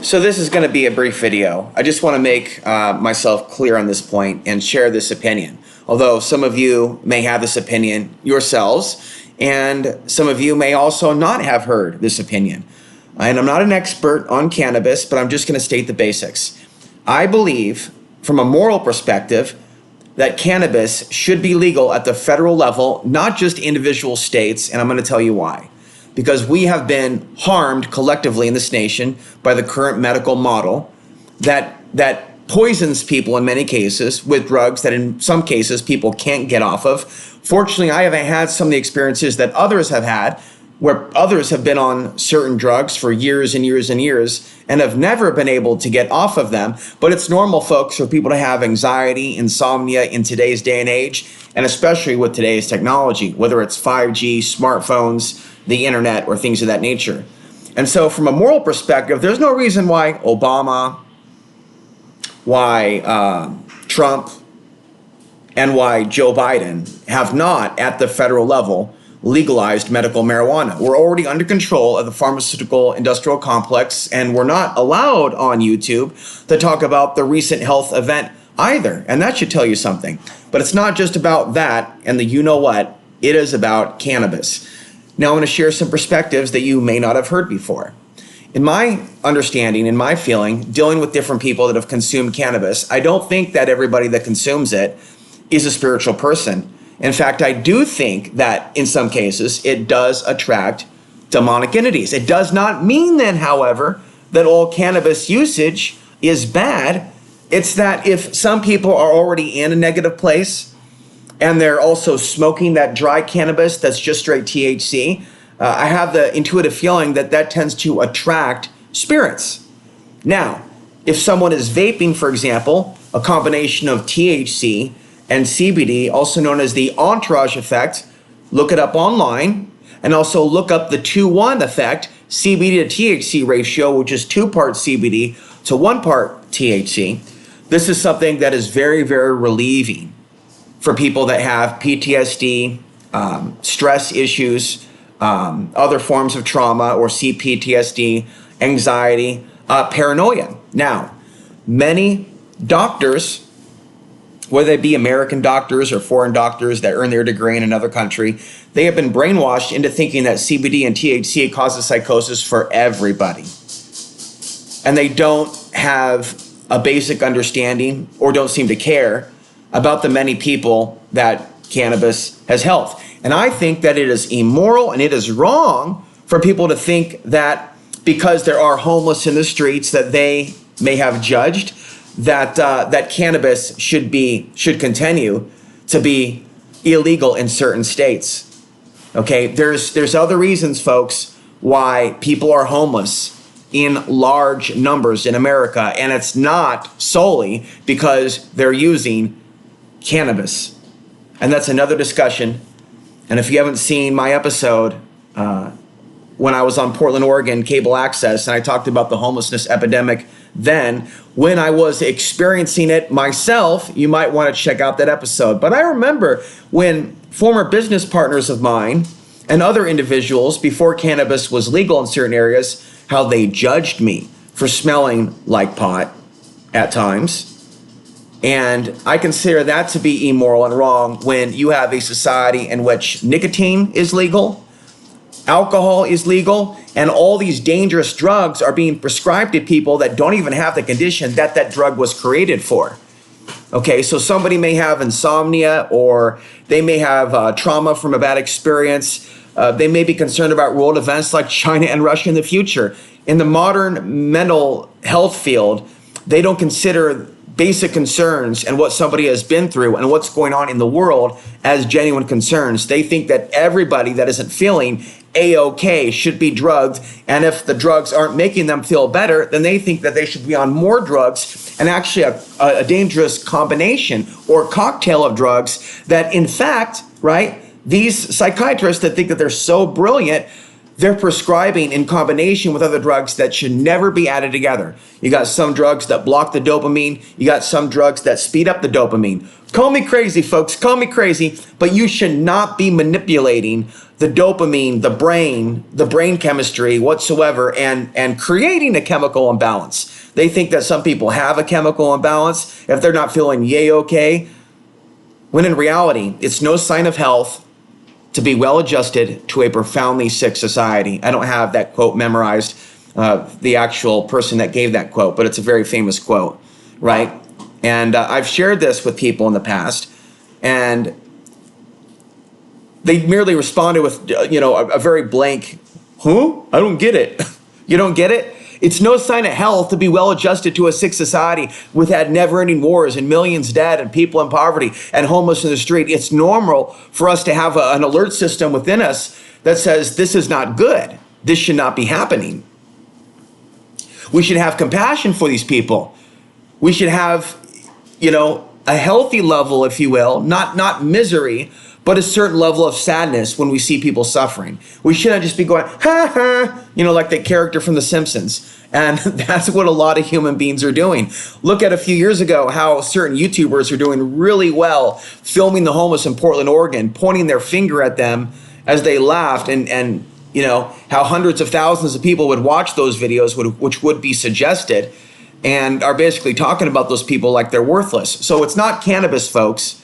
So this is going to be a brief video. I just want to make myself clear on this point and share this opinion. Although some of you may have this opinion yourselves, and some of you may also not have heard this opinion. And I'm not an expert on cannabis, but I'm just going to state the basics. I believe, from a moral perspective, that cannabis should be legal at the federal level, not just individual states, and I'm going to tell you why. Because we have been harmed collectively in this nation by the current medical model that poisons people in many cases with drugs that in some cases people can't get off of. Fortunately, I haven't had some of the experiences that others have had, where others have been on certain drugs for years and years and years and have never been able to get off of them. But it's normal, folks, for people to have anxiety, insomnia in today's day and age, and especially with today's technology, whether it's 5G, smartphones, the internet, or things of that nature. And so from a moral perspective, there's no reason why Obama, why Trump, and why Joe Biden have not, at the federal level, legalized medical marijuana. We're already under control of the pharmaceutical industrial complex, and we're not allowed on YouTube to talk about the recent health event either. And that should tell you something. But it's not just about that and the you-know-what. It is about cannabis. Now, I'm going to share some perspectives that you may not have heard before. In my understanding, in my feeling, dealing with different people that have consumed cannabis, I don't think that everybody that consumes it is a spiritual person. In fact, I do think that in some cases it does attract demonic entities. It does not mean then, however, that all cannabis usage is bad. It's that if some people are already in a negative place and they're also smoking that dry cannabis that's just straight THC, I have the intuitive feeling that that tends to attract spirits. Now, if someone is vaping, for example, a combination of THC and CBD, also known as the entourage effect, look it up online, and also look up the 2-1 effect, CBD to THC ratio, which is 2 parts CBD to 1 part THC. This is something that is very, very relieving for people that have PTSD, stress issues, other forms of trauma or CPTSD, anxiety, paranoia. Now, many doctors, whether they be American doctors or foreign doctors that earn their degree in another country, they have been brainwashed into thinking that CBD and THC causes psychosis for everybody. And they don't have a basic understanding or don't seem to care about the many people that cannabis has helped. And I think that it is immoral and it is wrong for people to think that because there are homeless in the streets that they may have judged that cannabis should continue to be illegal in certain states. Okay, there's other reasons, folks, why people are homeless in large numbers in America, and it's not solely because they're using cannabis. And that's another discussion. And if you haven't seen my episode when I was on Portland, Oregon, cable access, and I talked about the homelessness epidemic then, when I was experiencing it myself, you might want to check out that episode. But I remember when former business partners of mine and other individuals, before cannabis was legal in certain areas, how they judged me for smelling like pot at times. And I consider that to be immoral and wrong when you have a society in which nicotine is legal, alcohol is legal, and all these dangerous drugs are being prescribed to people that don't even have the condition that that drug was created for. Okay, so somebody may have insomnia, or they may have trauma from a bad experience. They may be concerned about world events like China and Russia in the future. In the modern mental health field, they don't consider basic concerns and what somebody has been through and what's going on in the world as genuine concerns. They think that everybody that isn't feeling A-OK should be drugged, and if the drugs aren't making them feel better, then they think that they should be on more drugs, and actually a dangerous combination or cocktail of drugs that, in fact, right, these psychiatrists that think that they're so brilliant, they're prescribing in combination with other drugs that should never be added together. You got some drugs that block the dopamine. You got some drugs that speed up the dopamine. Call me crazy, folks. Call me crazy, but you should not be manipulating the dopamine, the brain chemistry whatsoever, and creating a chemical imbalance. They think that some people have a chemical imbalance if they're not feeling yay okay, when in reality, it's no sign of health to be well adjusted to a profoundly sick society. I don't have that quote memorized, the actual person that gave that quote, but it's a very famous quote, right? And I've shared this with people in the past, and they merely responded with, a very blank, huh? I don't get it. You don't get it? It's no sign of health to be well adjusted to a sick society with had never-ending wars and millions dead and people in poverty and homeless in the street. It's normal for us to have an alert system within us that says this is not good. This should not be happening. We should have compassion for these people. We should have, a healthy level, if you will, not misery, but a certain level of sadness when we see people suffering. We shouldn't just be going, ha ha, like the character from The Simpsons. And that's what a lot of human beings are doing. Look at a few years ago how certain YouTubers are doing really well, filming the homeless in Portland, Oregon, pointing their finger at them as they laughed, and how hundreds of thousands of people would watch those videos, which would be suggested, and are basically talking about those people like they're worthless. So it's not cannabis, folks,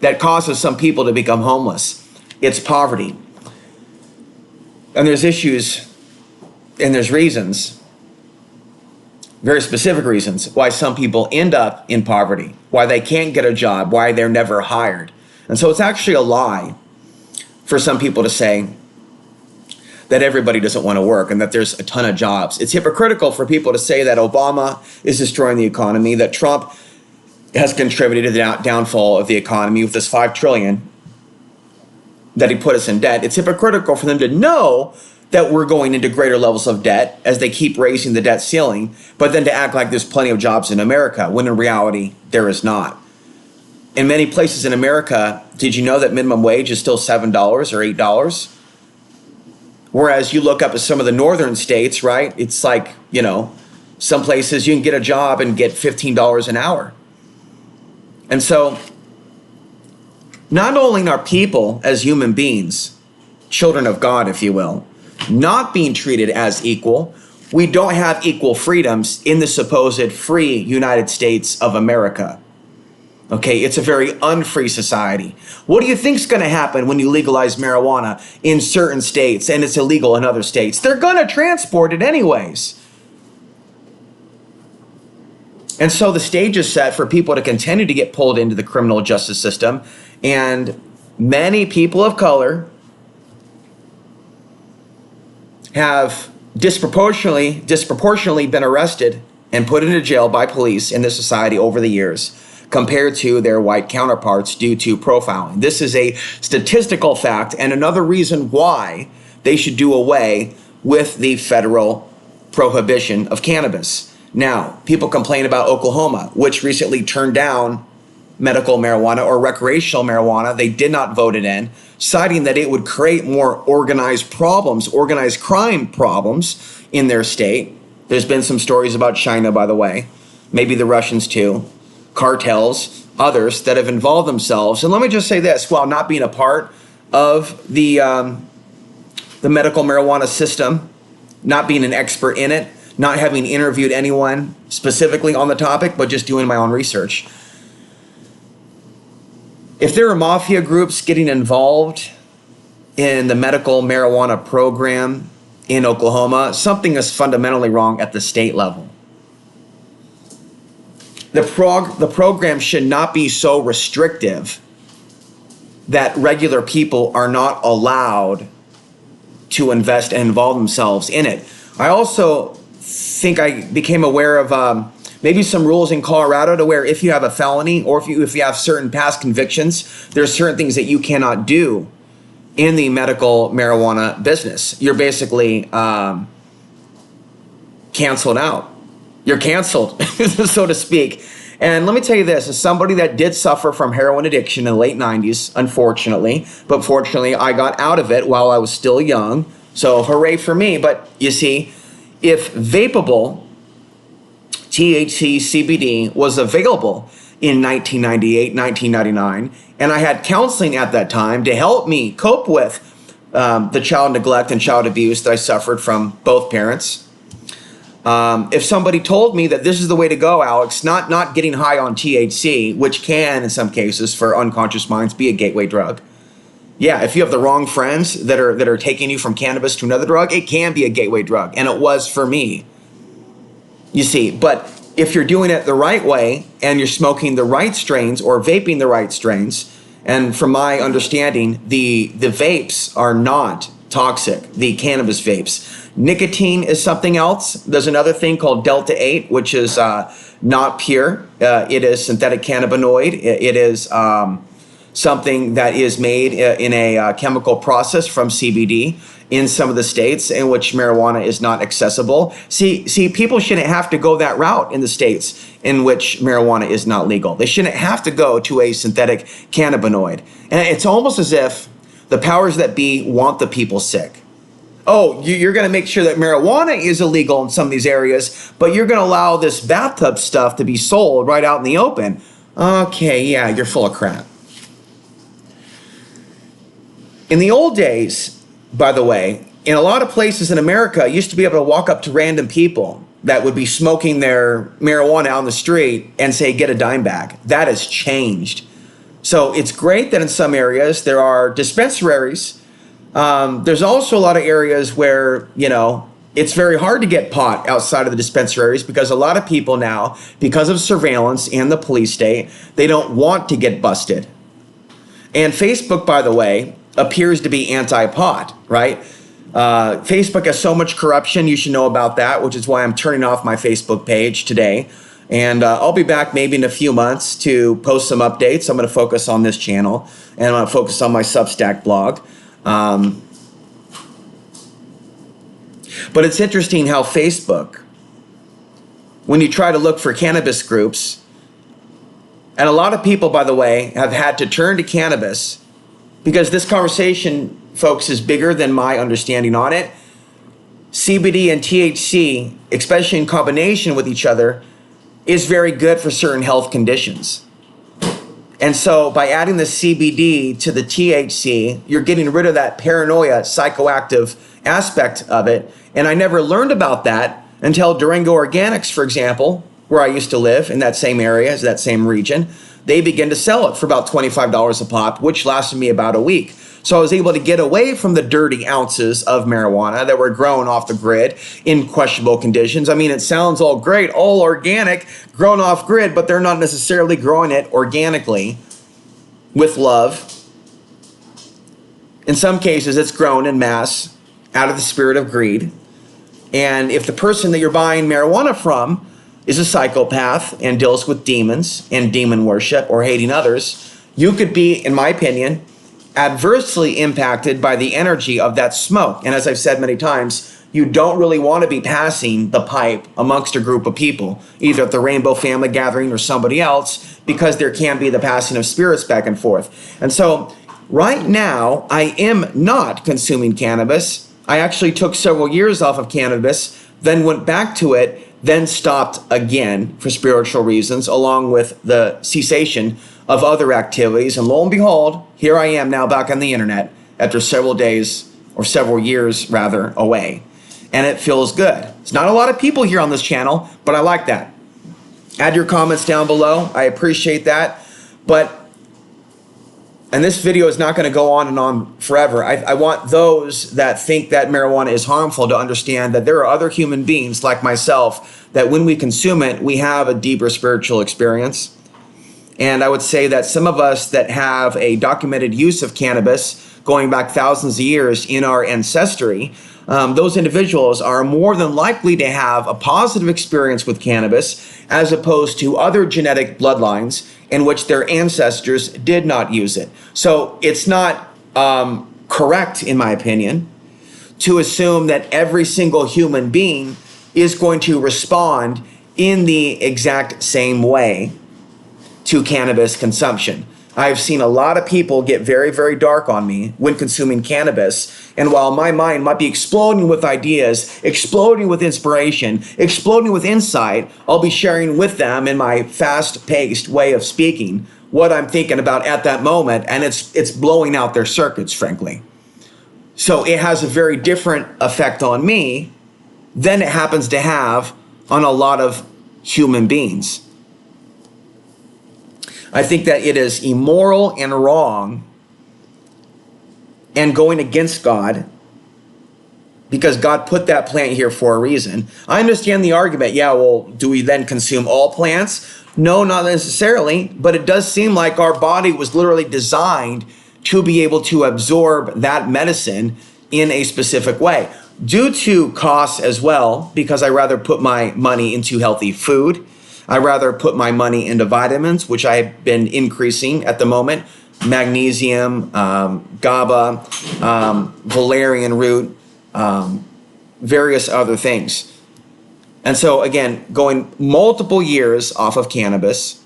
that causes some people to become homeless. It's poverty. And there's issues and there's reasons, very specific reasons, why some people end up in poverty, why they can't get a job, why they're never hired. And so it's actually a lie for some people to say that everybody doesn't want to work and that there's a ton of jobs. It's hypocritical for people to say that Obama is destroying the economy, that Trump has contributed to the downfall of the economy with this $5 trillion that he put us in debt. It's hypocritical for them to know that we're going into greater levels of debt as they keep raising the debt ceiling, but then to act like there's plenty of jobs in America, when in reality, there is not. In many places in America, did you know that minimum wage is still $7 or $8? Whereas you look up at some of the northern states, right? It's like, some places you can get a job and get $15 an hour. And so, not only are people as human beings, children of God, if you will, not being treated as equal, we don't have equal freedoms in the supposed free United States of America. Okay, it's a very unfree society. What do you think is going to happen when you legalize marijuana in certain states and it's illegal in other states? They're going to transport it anyways. And so the stage is set for people to continue to get pulled into the criminal justice system. And many people of color have disproportionately been arrested and put into jail by police in this society over the years compared to their white counterparts due to profiling. This is a statistical fact and another reason why they should do away with the federal prohibition of cannabis. Now, people complain about Oklahoma, which recently turned down medical marijuana or recreational marijuana. They did not vote it in, citing that it would create more organized crime problems in their state. There's been some stories about China, by the way, maybe the Russians too, cartels, others that have involved themselves. And let me just say this, while not being a part of the medical marijuana system, not being an expert in it, not having interviewed anyone specifically on the topic, but just doing my own research. If there are mafia groups getting involved in the medical marijuana program in Oklahoma, something is fundamentally wrong at the state level. The program should not be so restrictive that regular people are not allowed to invest and involve themselves in it. I also think I became aware of maybe some rules in Colorado to where if you have a felony or if you have certain past convictions, there's certain things that you cannot do in the medical marijuana business. You're basically canceled out. You're canceled, so to speak. And let me tell you this, as somebody that did suffer from heroin addiction in the late 90s, unfortunately, but fortunately I got out of it while I was still young, So hooray for me. But you see, if vapable THC CBD was available in 1998, 1999, and I had counseling at that time to help me cope with the child neglect and child abuse that I suffered from both parents. If somebody told me that this is the way to go, Alex, not getting high on THC, which can, in some cases, for unconscious minds, be a gateway drug. Yeah, if you have the wrong friends that are taking you from cannabis to another drug, it can be a gateway drug, and it was for me. You see, but if you're doing it the right way and you're smoking the right strains or vaping the right strains, and from my understanding, the vapes are not toxic, the cannabis vapes. Nicotine is something else. There's another thing called Delta 8, which is not pure. It is synthetic cannabinoid. It is something that is made in a chemical process from CBD in some of the states in which marijuana is not accessible. See, people shouldn't have to go that route in the states in which marijuana is not legal. They shouldn't have to go to a synthetic cannabinoid. And it's almost as if the powers that be want the people sick. Oh, you're going to make sure that marijuana is illegal in some of these areas, but you're going to allow this bathtub stuff to be sold right out in the open. Okay, yeah, you're full of crap. In the old days, by the way, in a lot of places in America, you used to be able to walk up to random people that would be smoking their marijuana out on the street and say, get a dime bag. That has changed. So it's great that in some areas there are dispensaries. There's also a lot of areas where, it's very hard to get pot outside of the dispensaries because a lot of people now, because of surveillance and the police state, they don't want to get busted. And Facebook, by the way, appears to be anti-pot, right? Facebook has so much corruption. You should know about that, which is why I'm turning off my Facebook page today. And I'll be back maybe in a few months to post some updates. I'm going to focus on this channel, and I'm going to focus on my Substack blog. But it's interesting how Facebook, when you try to look for cannabis groups, and a lot of people, by the way, have had to turn to cannabis because this conversation, folks, is bigger than my understanding on it. CBD and THC, especially in combination with each other, is very good for certain health conditions. And so by adding the CBD to the THC, you're getting rid of that paranoia, psychoactive aspect of it. And I never learned about that until Durango Organics, for example, where I used to live in that same area, as that same region, they began to sell it for about $25 a pop, which lasted me about a week. So I was able to get away from the dirty ounces of marijuana that were grown off the grid in questionable conditions. I mean, it sounds all great, all organic, grown off grid, but they're not necessarily growing it organically with love. In some cases, it's grown in mass out of the spirit of greed. And if the person that you're buying marijuana from is a psychopath and deals with demons and demon worship or hating others, you could be, in my opinion, adversely impacted by the energy of that smoke. And as I've said many times, you don't really want to be passing the pipe amongst a group of people, either at the Rainbow Family Gathering or somebody else, because there can be the passing of spirits back and forth. And so right now, I am not consuming cannabis. I actually took several years off of cannabis, then went back to it, then stopped again for spiritual reasons, along with the cessation of other activities. And lo and behold, here I am now back on the internet after several days, or several years rather, away. And it feels good. It's not a lot of people here on this channel, but I like that. Add your comments down below. I appreciate that. And this video is not going to go on and on forever. I want those that think that marijuana is harmful to understand that there are other human beings like myself that when we consume it, we have a deeper spiritual experience. And I would say that some of us that have a documented use of cannabis going back thousands of years in our ancestry, those individuals are more than likely to have a positive experience with cannabis as opposed to other genetic bloodlines in which their ancestors did not use it. So it's not correct, in my opinion, to assume that every single human being is going to respond in the exact same way to cannabis consumption. I've seen a lot of people get very, very dark on me when consuming cannabis. And while my mind might be exploding with ideas, exploding with inspiration, exploding with insight, I'll be sharing with them in my fast-paced way of speaking what I'm thinking about at that moment, and it's blowing out their circuits, frankly. So it has a very different effect on me than it happens to have on a lot of human beings. I think that it is immoral and wrong and going against God, because God put that plant here for a reason. I understand the argument. Yeah, well, do we then consume all plants? No, not necessarily, but it does seem like our body was literally designed to be able to absorb that medicine in a specific way. Due to costs as well, because I rather put my money into healthy food. I rather put my money into vitamins, which I've been increasing at the moment. Magnesium, GABA, valerian root, various other things. And so again, going multiple years off of cannabis,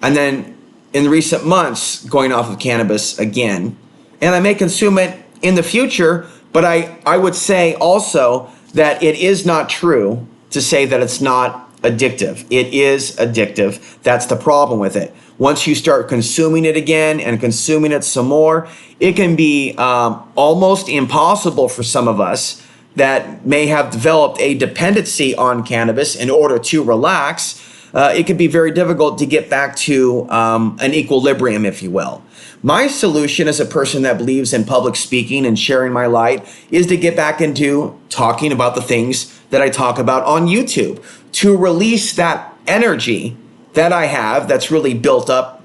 and then in recent months, going off of cannabis again. And I may consume it in the future, but I would say also that it is not true to say that it's not addictive. It is addictive. That's the problem with it. Once you start consuming it again and consuming it some more, it can be almost impossible for some of us that may have developed a dependency on cannabis in order to relax. It can be very difficult to get back to an equilibrium, if you will. My solution as a person that believes in public speaking and sharing my light is to get back into talking about the things that I talk about on YouTube, to release that energy that I have that's really built up.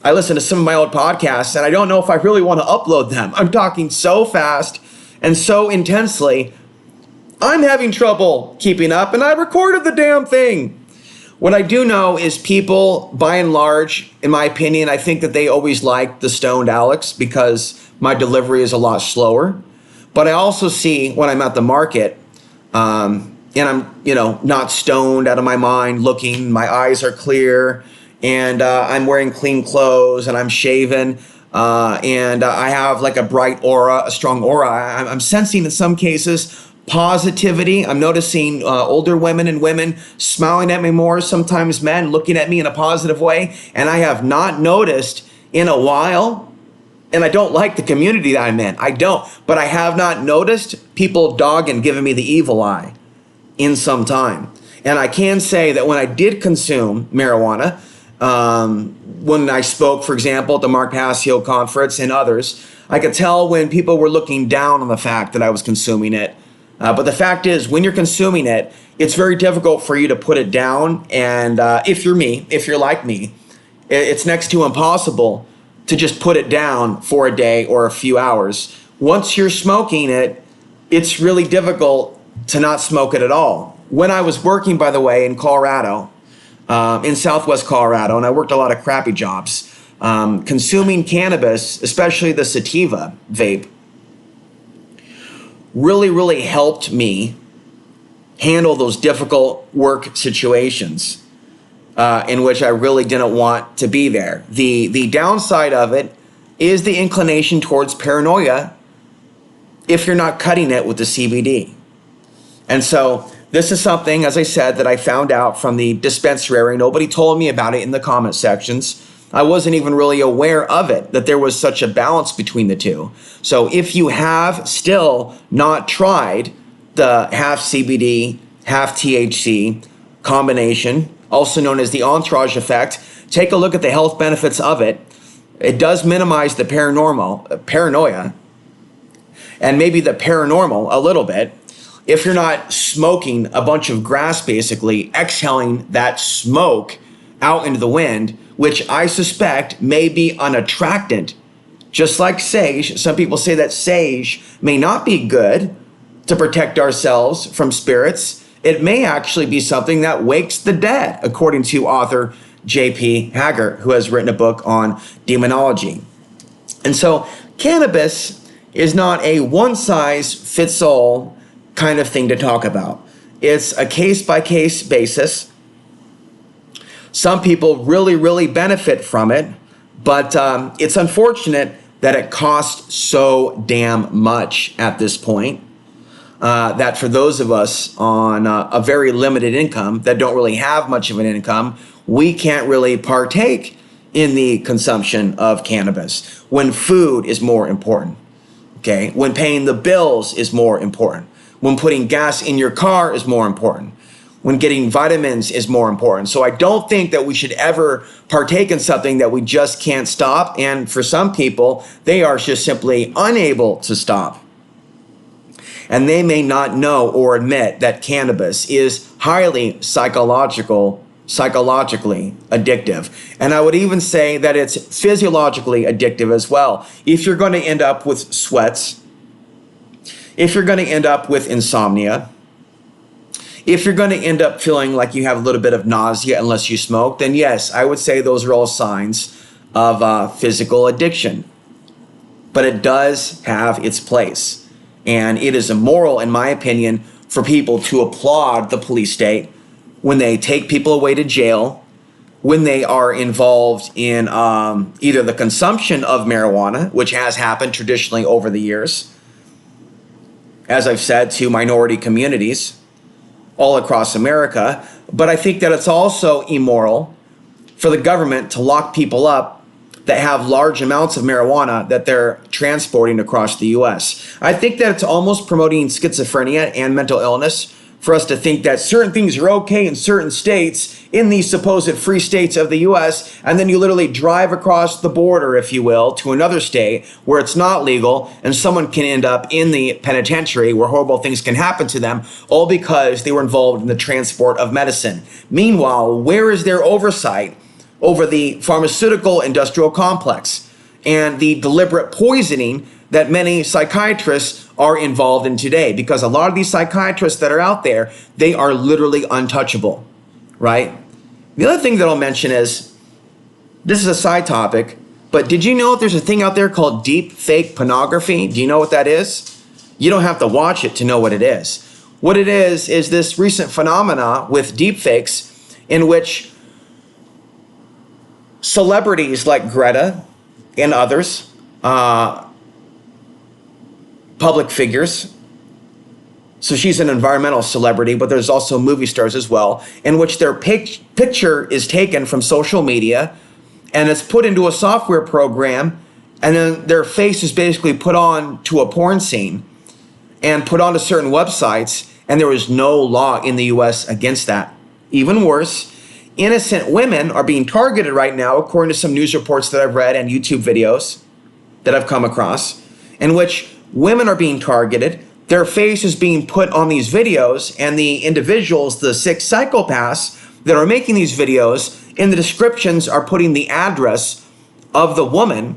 I listen to some of my old podcasts and I don't know if I really want to upload them. I'm talking so fast and so intensely. I'm having trouble keeping up, and I recorded the damn thing. What I do know is people, by and large, in my opinion, I think that they always like the stoned Alex because my delivery is a lot slower. But I also see when I'm at the market, and I'm, not stoned out of my mind looking, my eyes are clear, and I'm wearing clean clothes, and I'm shaven, and I have like a bright aura, a strong aura. I'm sensing in some cases positivity. I'm noticing older women and women smiling at me more, sometimes men looking at me in a positive way. And I have not noticed in a while, and I don't like the community that I'm in. I don't, but I have not noticed people dogging, giving me the evil eye in some time. And I can say that when I did consume marijuana, when I spoke, for example, at the Mark Passio conference and others, I could tell when people were looking down on the fact that I was consuming it. But the fact is, when you're consuming it, it's very difficult for you to put it down. And if you're like me, it's next to impossible to just put it down for a day or a few hours. Once you're smoking it, it's really difficult to not smoke it at all. When I was working, by the way, in Colorado, in Southwest Colorado, and I worked a lot of crappy jobs, consuming cannabis, especially the sativa vape, really helped me handle those difficult work situations in which I really didn't want to be there. The downside of it is the inclination towards paranoia if you're not cutting it with the CBD. And so this is something, as I said, that I found out from the dispensary. Nobody told me about it in the comment sections. I wasn't even really aware of it, that there was such a balance between the two. So if you have still not tried the half CBD, half THC combination, also known as the entourage effect, take a look at the health benefits of it. It does minimize the paranoia, and maybe the paranormal a little bit. If you're not smoking a bunch of grass, basically exhaling that smoke out into the wind, which I suspect may be an attractant. Just like sage, some people say that sage may not be good to protect ourselves from spirits. It may actually be something that wakes the dead, according to author J.P. Haggart, who has written a book on demonology. And so cannabis is not a one-size-fits-all kind of thing to talk about. It's a case-by-case basis. Some people really, really benefit from it, but it's unfortunate that it costs so damn much at this point. That for those of us on a very limited income that don't really have much of an income, we can't really partake in the consumption of cannabis when food is more important, okay? When paying the bills is more important, when putting gas in your car is more important, when getting vitamins is more important. So I don't think that we should ever partake in something that we just can't stop. And for some people, they are just simply unable to stop. And they may not know or admit that cannabis is highly psychologically addictive. And I would even say that it's physiologically addictive as well. If you're going to end up with sweats, if you're going to end up with insomnia, if you're going to end up feeling like you have a little bit of nausea unless you smoke, then yes, I would say those are all signs of physical addiction. But it does have its place. And it is immoral, in my opinion, for people to applaud the police state when they take people away to jail, when they are involved in either the consumption of marijuana, which has happened traditionally over the years, as I've said, to minority communities all across America. But I think that it's also immoral for the government to lock people up that have large amounts of marijuana that they're transporting across the US. I think that it's almost promoting schizophrenia and mental illness for us to think that certain things are okay in certain states, in these supposed free states of the US, and then you literally drive across the border, if you will, to another state where it's not legal, and someone can end up in the penitentiary where horrible things can happen to them, all because they were involved in the transport of medicine. Meanwhile, where is their oversight over the pharmaceutical industrial complex and the deliberate poisoning that many psychiatrists are involved in today? Because a lot of these psychiatrists that are out there, they are literally untouchable, right? The other thing that I'll mention is, this is a side topic, but did you know there's a thing out there called deep fake pornography? Do you know what that is? You don't have to watch it to know what it is. What it is this recent phenomena with deep fakes in which celebrities like Greta and others, public figures, so she's an environmental celebrity, but there's also movie stars as well, in which their picture is taken from social media and it's put into a software program, and then their face is basically put on to a porn scene and put onto certain websites, and there is no law in the US against that. Even worse, innocent women are being targeted right now, according to some news reports that I've read and YouTube videos that I've come across, in which women are being targeted. Their face is being put on these videos, and the individuals, the sick psychopaths that are making these videos, in the descriptions are putting the address of the woman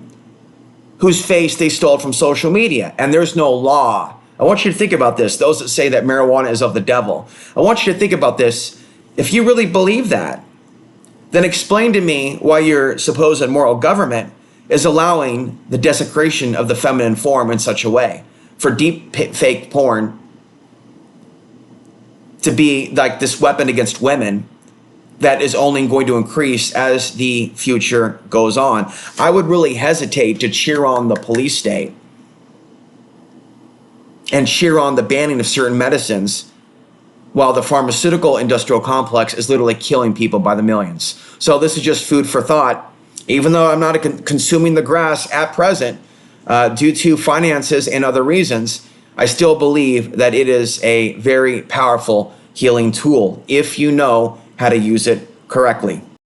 whose face they stole from social media. And there's no law. I want you to think about this, those that say that marijuana is of the devil. I want you to think about this. If you really believe that, then explain to me why your supposed moral government is allowing the desecration of the feminine form in such a way, for deep fake porn to be like this weapon against women that is only going to increase as the future goes on. I would really hesitate to cheer on the police state and cheer on the banning of certain medicines while the pharmaceutical industrial complex is literally killing people by the millions. So this is just food for thought. Even though I'm not consuming the grass at present due to finances and other reasons, I still believe that it is a very powerful healing tool if you know how to use it correctly.